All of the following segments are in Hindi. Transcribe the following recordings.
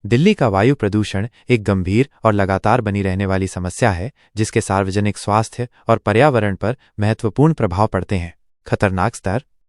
दिल्ली का वायु प्रदूषण एक गंभीर और लगातार बनी रहने वाली समस्या है, जिसके सार्वजनिक स्वास्थ्य और पर्यावरण पर महत्वपूर्ण प्रभाव पड़ते हैं।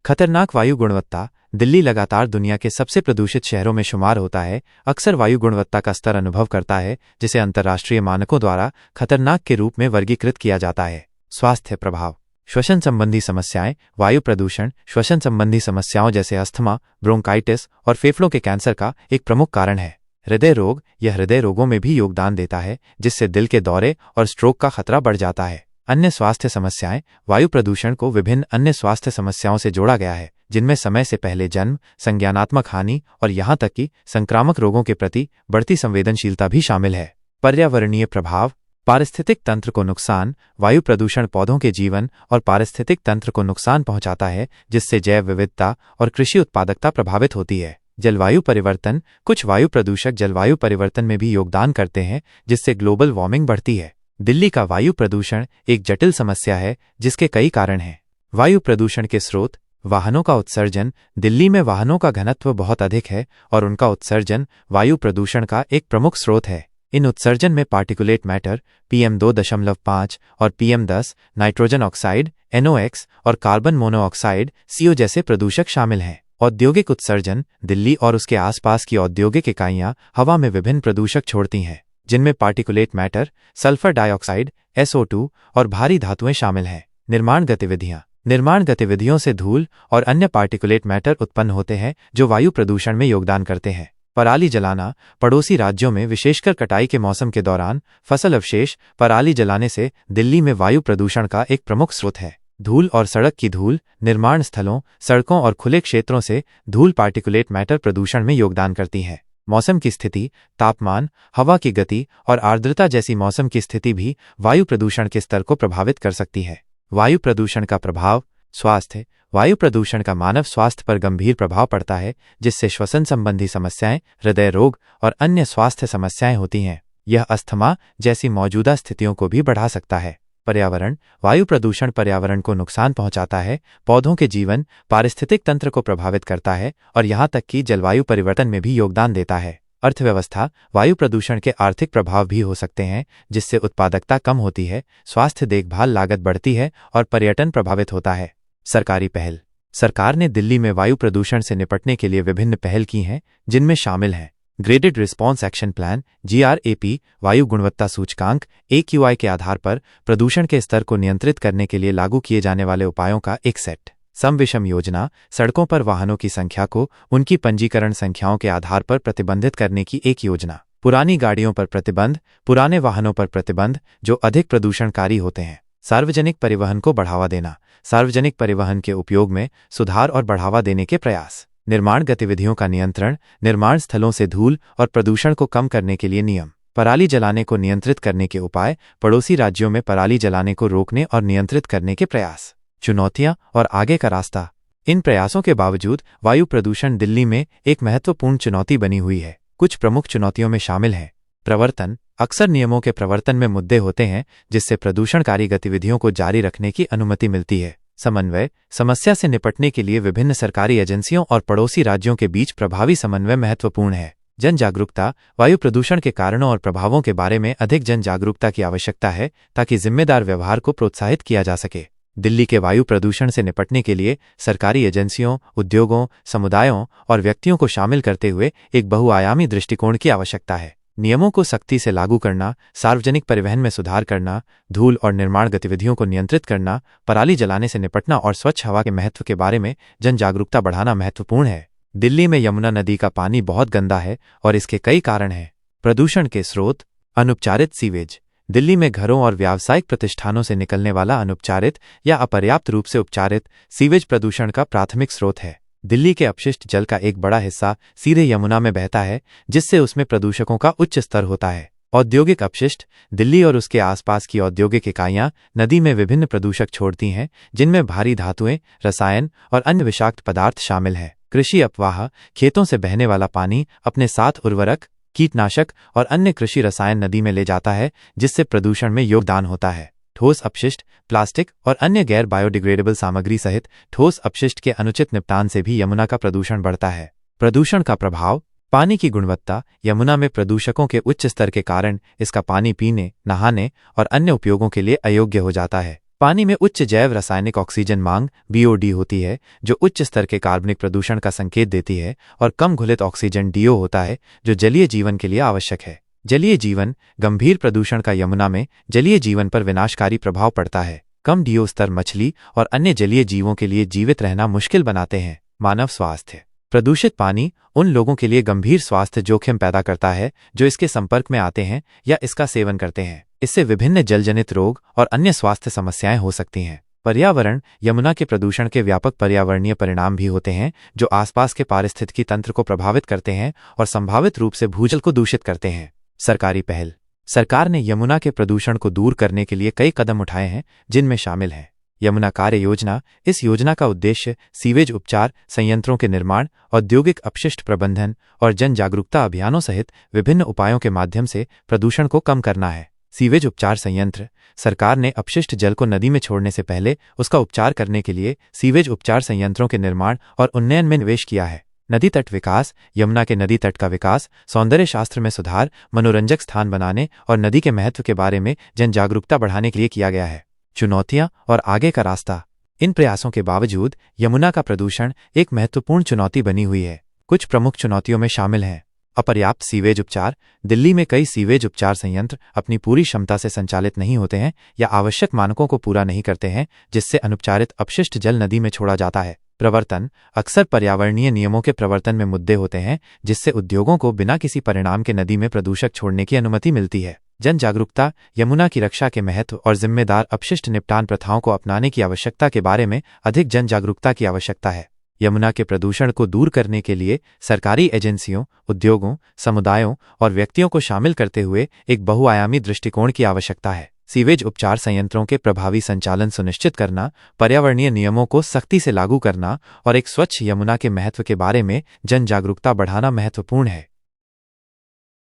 खतरनाक वायु गुणवत्ता। दिल्ली लगातार दुनिया के सबसे प्रदूषित शहरों में शुमार होता है। अक्सर वायु गुणवत्ता का स्तर अनुभव करता है, जिसे अंतर्राष्ट्रीय मानकों द्वारा खतरनाक के रूप में वर्गीकृत किया जाता है। स्वास्थ्य प्रभाव। श्वसन संबंधी समस्याएं। वायु प्रदूषण श्वसन संबंधी समस्याओं जैसे अस्थमा, ब्रोंकाइटिस और फेफड़ों के कैंसर का एक प्रमुख कारण है। हृदय रोग। यह हृदय रोगों में भी योगदान देता है, जिससे दिल के दौरे और स्ट्रोक का खतरा बढ़ जाता है। अन्य स्वास्थ्य समस्याएं। वायु प्रदूषण को विभिन्न अन्य स्वास्थ्य समस्याओं से जोड़ा गया है, जिनमें समय से पहले जन्म, संज्ञानात्मक हानि और यहां तक कि संक्रामक रोगों के प्रति बढ़ती संवेदनशीलता भी शामिल है। पर्यावरणीय प्रभाव। पारिस्थितिक तंत्र को नुकसान। वायु प्रदूषण पौधों के जीवन और पारिस्थितिक तंत्र को नुकसान पहुंचाता है, जिससे जैव विविधता और कृषि उत्पादकता प्रभावित होती है। जलवायु परिवर्तन। कुछ वायु प्रदूषक जलवायु परिवर्तन में भी योगदान करते हैं, जिससे ग्लोबल वार्मिंग बढ़ती है। दिल्ली का वायु प्रदूषण एक जटिल समस्या है, जिसके कई कारण हैं। वायु प्रदूषण के स्रोत। वाहनों का उत्सर्जन। दिल्ली में वाहनों का घनत्व बहुत अधिक है और उनका उत्सर्जन वायु प्रदूषण का एक प्रमुख स्रोत है। इन उत्सर्जन में पार्टिकुलेट मैटर PM2.5 और PM10, नाइट्रोजन ऑक्साइड NOx और कार्बन मोनोऑक्साइड CO जैसे प्रदूषक शामिल हैं। औद्योगिक उत्सर्जन। दिल्ली और उसके आसपास की औद्योगिक इकाइयां हवा में विभिन्न प्रदूषक छोड़ती हैं, जिनमें particulate matter, sulphur dioxide SO2 और भारी धातुएं शामिल हैं। निर्माण गतिविधियां। निर्माण गतिविधियों से धूल और अन्य पार्टिकुलेट मैटर उत्पन्न होते हैं, जो वायु प्रदूषण में योगदान करते हैं। पराली जलाना। पड़ोसी राज्यों में विशेषकर कटाई के मौसम के दौरान फसल अवशेष पराली जलाने से दिल्ली में वायु प्रदूषण का एक प्रमुख स्रोत है। धूल और सड़क की धूल। निर्माण स्थलों, सड़कों और खुले क्षेत्रों से धूल पार्टिकुलेट मैटर प्रदूषण में योगदान करती है। मौसम की स्थिति। तापमान, हवा की गति और आर्द्रता जैसी मौसम की स्थिति भी वायु प्रदूषण के स्तर को प्रभावित कर सकती है। वायु प्रदूषण का प्रभाव। स्वास्थ्य। वायु प्रदूषण का मानव स्वास्थ्य पर गंभीर प्रभाव पड़ता है, जिससे श्वसन संबंधी समस्याएं, हृदय रोग और अन्य स्वास्थ्य समस्याएं होती हैं। यह अस्थमा जैसी मौजूदा स्थितियों को भी बढ़ा सकता है। पर्यावरण। वायु प्रदूषण पर्यावरण को नुकसान पहुंचाता है, पौधों के जीवन, पारिस्थितिक तंत्र को प्रभावित करता है और यहां तक कि जलवायु परिवर्तन में भी योगदान देता है। अर्थव्यवस्था। वायु प्रदूषण के आर्थिक प्रभाव भी हो सकते हैं, जिससे उत्पादकता कम होती है, स्वास्थ्य देखभाल लागत बढ़ती है और पर्यटन प्रभावित होता है। सरकारी पहल। सरकार ने दिल्ली में वायु प्रदूषण से निपटने के लिए विभिन्न पहल की हैं, जिनमें शामिल हैं graded response action plan GRAP, वायु गुणवत्ता सूचकांक AQI के आधार पर प्रदूषण के स्तर को नियंत्रित करने के लिए लागू किए जाने वाले उपायों का एक सेट। सम विषम योजना। सड़कों पर वाहनों की संख्या को उनकी पंजीकरण संख्याओं के आधार पर प्रतिबंधित करने की एक योजना। पुरानी गाड़ियों पर प्रतिबंध। पुराने वाहनों पर प्रतिबंध जो अधिक प्रदूषणकारी होते हैं। सार्वजनिक परिवहन को बढ़ावा देना। सार्वजनिक परिवहन के उपयोग में सुधार और बढ़ावा देने के प्रयास। निर्माण गतिविधियों का नियंत्रण। निर्माण स्थलों से धूल और प्रदूषण को कम करने के लिए नियम। पराली जलाने को नियंत्रित करने के उपाय। पड़ोसी राज्यों में पराली जलाने को रोकने और नियंत्रित करने के प्रयास। चुनौतियां और आगे का रास्ता। इन प्रयासों के बावजूद वायु प्रदूषण दिल्ली में एक महत्वपूर्ण चुनौती बनी हुई है। कुछ प्रमुख चुनौतियों में शामिल हैं प्रवर्तन। अक्सर नियमों के प्रवर्तन में मुद्दे होते हैं, जिससे प्रदूषणकारी गतिविधियों को जारी रखने की अनुमति मिलती है। समन्वय। समस्या से निपटने के लिए विभिन्न सरकारी एजेंसियों और पड़ोसी राज्यों के बीच प्रभावी समन्वय महत्वपूर्ण है। जन जागरूकता। वायु प्रदूषण के कारणों और प्रभावों के बारे में अधिक जन जागरूकता की आवश्यकता है, ताकि जिम्मेदार व्यवहार को प्रोत्साहित किया जा सके। दिल्ली के वायु प्रदूषण से निपटने के लिए सरकारी एजेंसियों, उद्योगों, समुदायों और व्यक्तियों को शामिल करते हुए एक बहुआयामी दृष्टिकोण की आवश्यकता है। नियमों को सख्ती से लागू करना, सार्वजनिक परिवहन में सुधार करना, धूल और निर्माण गतिविधियों को नियंत्रित करना, पराली जलाने से निपटना और स्वच्छ हवा के महत्व के बारे में जन जागरूकता बढ़ाना महत्वपूर्ण है। दिल्ली में यमुना नदी का पानी बहुत गंदा है और इसके कई कारण हैं। प्रदूषण के स्रोत। अनुपचारित सीवेज। दिल्ली में घरों और व्यावसायिक प्रतिष्ठानों से निकलने वाला अनुपचारित या अपर्याप्त रूप से उपचारित सीवेज प्रदूषण का प्राथमिक स्रोत है। दिल्ली के अपशिष्ट जल का एक बड़ा हिस्सा सीधे यमुना में बहता है, जिससे उसमें प्रदूषकों का उच्च स्तर होता है। औद्योगिक अपशिष्ट। दिल्ली और उसके आसपास की औद्योगिक इकाइयां नदी में विभिन्न प्रदूषक छोड़ती हैं, जिनमें भारी धातुएं, रसायन और अन्य विषाक्त पदार्थ शामिल हैं। कृषि अपवाह। खेतों से बहने वाला पानी अपने साथ उर्वरक, कीटनाशक और अन्य कृषि रसायन नदी में ले जाता है, जिससे प्रदूषण में योगदान होता है। ठोस अपशिष्ट। प्लास्टिक और अन्य गैर बायोडिग्रेडेबल सामग्री सहित ठोस अपशिष्ट के अनुचित निपटान से भी यमुना का प्रदूषण बढ़ता है। प्रदूषण का प्रभाव। पानी की गुणवत्ता। यमुना में प्रदूषकों के उच्च स्तर के कारण इसका पानी पीने, नहाने और अन्य उपयोगों के लिए अयोग्य हो जाता है। पानी में उच्च जैव रासायनिक ऑक्सीजन मांग BOD होती है, जो उच्च स्तर के कार्बनिक प्रदूषण का संकेत देती है, और कम घुलित ऑक्सीजन DO होता है, जो जलीय जीवन के लिए आवश्यक है। जलीय जीवन। गंभीर प्रदूषण का यमुना में जलीय जीवन पर विनाशकारी प्रभाव पड़ता है। कम DO स्तर मछली और अन्य जलीय जीवों के लिए जीवित रहना मुश्किल बनाते हैं। मानव स्वास्थ्य। प्रदूषित पानी उन लोगों के लिए गंभीर स्वास्थ्य जोखिम पैदा करता है जो इसके संपर्क में आते हैं या इसका सेवन करते हैं। इससे विभिन्न जलजनित रोग और अन्य स्वास्थ्य समस्याएं हो सकती हैं। पर्यावरण। यमुना के प्रदूषण के व्यापक पर्यावरणीय परिणाम भी होते हैं जो आसपास के पारिस्थितिकी तंत्र को प्रभावित करते हैं और संभावित रूप से भूजल को दूषित करते हैं। सरकारी पहल। सरकार ने यमुना के प्रदूषण को दूर करने के लिए कई कदम उठाए हैं, जिनमें शामिल है यमुना कार्य योजना। इस योजना का उद्देश्य सीवेज उपचार संयंत्रों के निर्माण, औद्योगिक अपशिष्ट प्रबंधन और जन जागरूकता अभियानों सहित विभिन्न उपायों के माध्यम से प्रदूषण को कम करना है। सीवेज उपचार संयंत्र। सरकार ने अपशिष्ट जल को नदी में छोड़ने से पहले उसका उपचार करने के लिए सीवेज उपचार संयंत्रों के निर्माण और उन्नयन में निवेश किया है। नदी तट विकास। यमुना के नदी तट का विकास सौंदर्य शास्त्र में सुधार, मनोरंजक स्थान बनाने और नदी के महत्व के बारे में जन जागरूकता बढ़ाने के लिए किया गया है। चुनौतियां और आगे का रास्ता। इन प्रयासों के बावजूद यमुना का प्रदूषण एक महत्वपूर्ण चुनौती बनी हुई है। कुछ प्रमुख चुनौतियों में शामिल हैं अपर्याप्त सीवेज उपचार। दिल्ली में कई सीवेज उपचार संयंत्र अपनी पूरी क्षमता से संचालित नहीं होते हैं या आवश्यक मानकों को पूरा नहीं करते हैं, जिससे अनुपचारित अपशिष्ट जल नदी में छोड़ा जाता है। प्रवर्तन। अक्सर पर्यावरणीय नियमों के प्रवर्तन में मुद्दे होते हैं, जिससे उद्योगों को बिना किसी परिणाम के नदी में प्रदूषक छोड़ने की अनुमति मिलती है। जन जागरूकता। यमुना की रक्षा के महत्व और जिम्मेदार अपशिष्ट निपटान प्रथाओं को अपनाने की आवश्यकता के बारे में अधिक जन जागरूकता की आवश्यकता है। यमुना के प्रदूषण को दूर करने के लिए सरकारी एजेंसियों, उद्योगों, समुदायों और व्यक्तियों को शामिल करते हुए एक बहुआयामी दृष्टिकोण की आवश्यकता है। सीवेज उपचार संयंत्रों के प्रभावी संचालन सुनिश्चित करना, पर्यावरणीय नियमों को सख्ती से लागू करना और एक स्वच्छ यमुना के महत्व के बारे में जन जागरूकता बढ़ाना महत्वपूर्ण है।